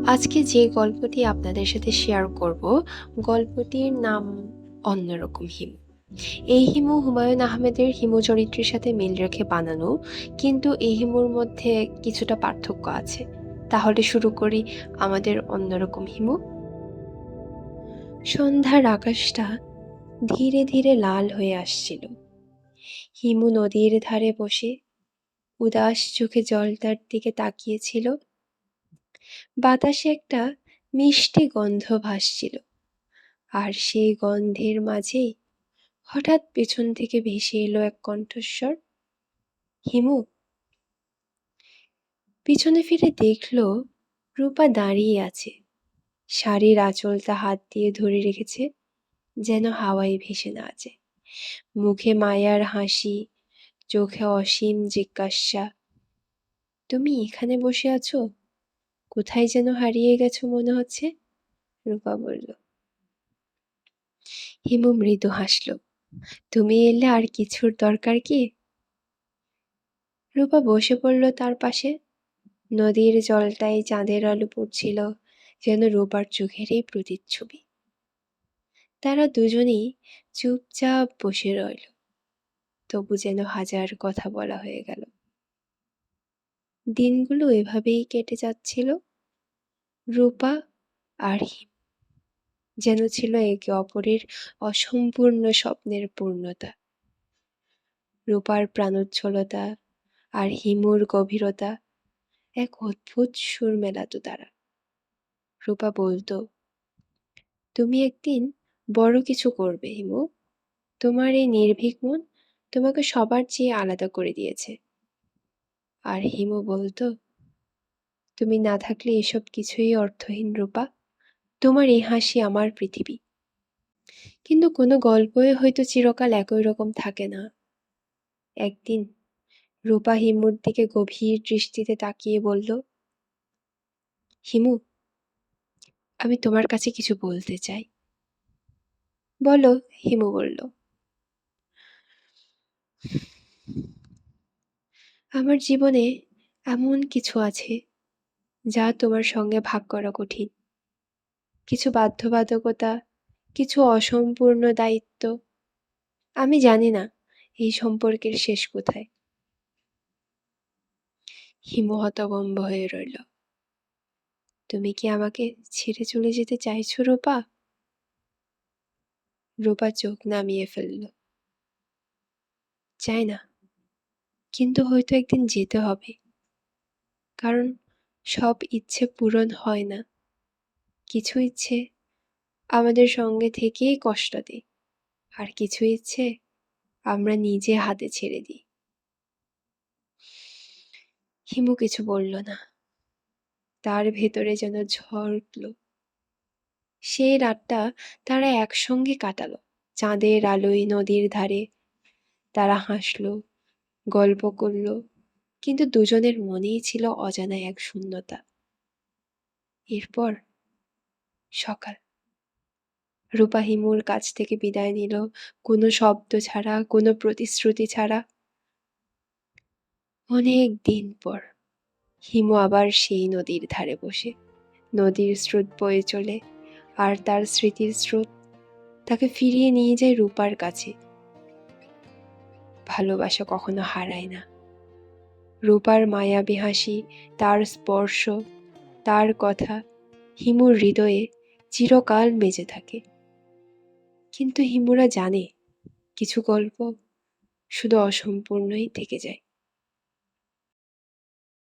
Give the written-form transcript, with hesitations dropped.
আজকে যে গল্পটি আপনাদের সাথে শেয়ার করব, গল্পটির নাম অন্যরকম হিমু। এই হিমু হুমায়ুন আহমেদের হিমু চরিত্রের সাথে মিল রেখে বানানো, কিন্তু এই হিমুর মধ্যে কিছুটা পার্থক্য আছে। তাহলে শুরু করি আমাদের অন্যরকম হিমু। সন্ধ্যার আকাশটা ধীরে ধীরে লাল হয়ে আসছিল। হিমু নদীর ধারে বসে উদাস চোখে জলটার দিকে তাকিয়েছিল। বাতাসে একটা মিষ্টি গন্ধ ভাসছিল, আর সেই গন্ধের মাঝেই হঠাৎ পেছন থেকে ভেসে এলো এক কণ্ঠস্বর, হিমু। পিছনে ফিরে দেখল রূপা দাঁড়িয়ে আছে, শাড়ির আঁচলটা হাত দিয়ে ধরে রেখেছে, যেন হাওয়ায় ভেসে না যায়। মুখে মায়ার হাসি, চোখে অসীম জিজ্ঞাসা। তুমি এখানে বসে আছো? কোথায় যেন হারিয়ে গেছো মনে হচ্ছে, রূপা বলল। হিমু মৃদু হাসল। তুমি এলে আর কিছুর দরকার কি? রূপা বসে পড়ল তার পাশে। নদীর জলটায় চাঁদের আলো পড়ছিল, যেন রূপার চোখেরই প্রতিচ্ছবি। তারা দুজনেই চুপচাপ বসে রইল, তবু যেন হাজার কথা বলা হয়ে গেল। দিনগুলো এভাবেই কেটে যাচ্ছিল। রূপা আর হিম যেন ছিল একে অপরের অসম্পূর্ণ স্বপ্নের পূর্ণতা। রূপার প্রাণোচ্ছলতা আর হিমুর গভীরতা এক অদ্ভুত সুর মেলাতো তারা। রূপা বলতো, তুমি একদিন বড় কিছু করবে হিমু। তোমার এই নির্ভীক মন তোমাকে সবার চেয়ে আলাদা করে দিয়েছে। আর হিমু বলতো, তুমি না থাকলে এসব কিছুই অর্থহীন রূপা। তোমার এই হাসি আমার পৃথিবী। কিন্তু কোনো গল্পই হয়তো চিরকাল একই রকম থাকে না। একদিন রূপা হিমুর দিকে গভীর দৃষ্টিতে তাকিয়ে বলল, হিমু, আমি তোমার কাছে কিছু বলতে চাই। বলো, হিমু বলল। আমার জীবনে এমন কিছু আছে যা তোমার সঙ্গে ভাগ করা কঠিন। কিছু বাধ্যবাধকতা, কিছু অসম্পূর্ণ দায়িত্ব। আমি জানি না এই সম্পর্কের শেষ কোথায়। হিমু হতভম্ব হয়ে রইল। তুমি কি আমাকে ছেড়ে চলে যেতে চাইছো রূপা? রূপা চোখ নামিয়ে ফেলল। চাই না, কিন্তু হয়তো একদিন যেতে হবে। কারণ সব ইচ্ছে পূরণ হয় না। কিছু ইচ্ছে আমাদের সঙ্গে থেকেই কষ্ট দেয়, আর কিছু ইচ্ছে আমরা নিজে হাতে ছেড়ে দিই। হিমু কিছু বলল না। তার ভেতরে যেন ঝড় উঠল। সেই রাতটা তারা একসঙ্গে কাটালো, চাঁদের আলোয় নদীর ধারে। তারা হাসলো, গল্প করলো, কিন্তু দুজনের মনেই ছিল অজানা এক শূন্যতা। এরপর সকাল। রূপা হিমুর কাছ থেকে বিদায় নিল, কোনো শব্দ ছাড়া, কোনো প্রতিশ্রুতি ছাড়া। অনেক দিন পর হিমু আবার সেই নদীর ধারে বসে। নদীর স্রোত বয়ে চলে, আর তার স্মৃতির স্রোত তাকে ফিরিয়ে নিয়ে যায় রূপার কাছে। ভালোবাসা কখনো হারায় না। রূপার মায়াবী হাসি, তার স্পর্শ, তার কথা হিমুর হৃদয়ে চিরকাল বেঁচে থাকে। কিন্তু হিমুরা জানে, কিছু গল্প শুধু অসম্পূর্ণই থেকে যায়।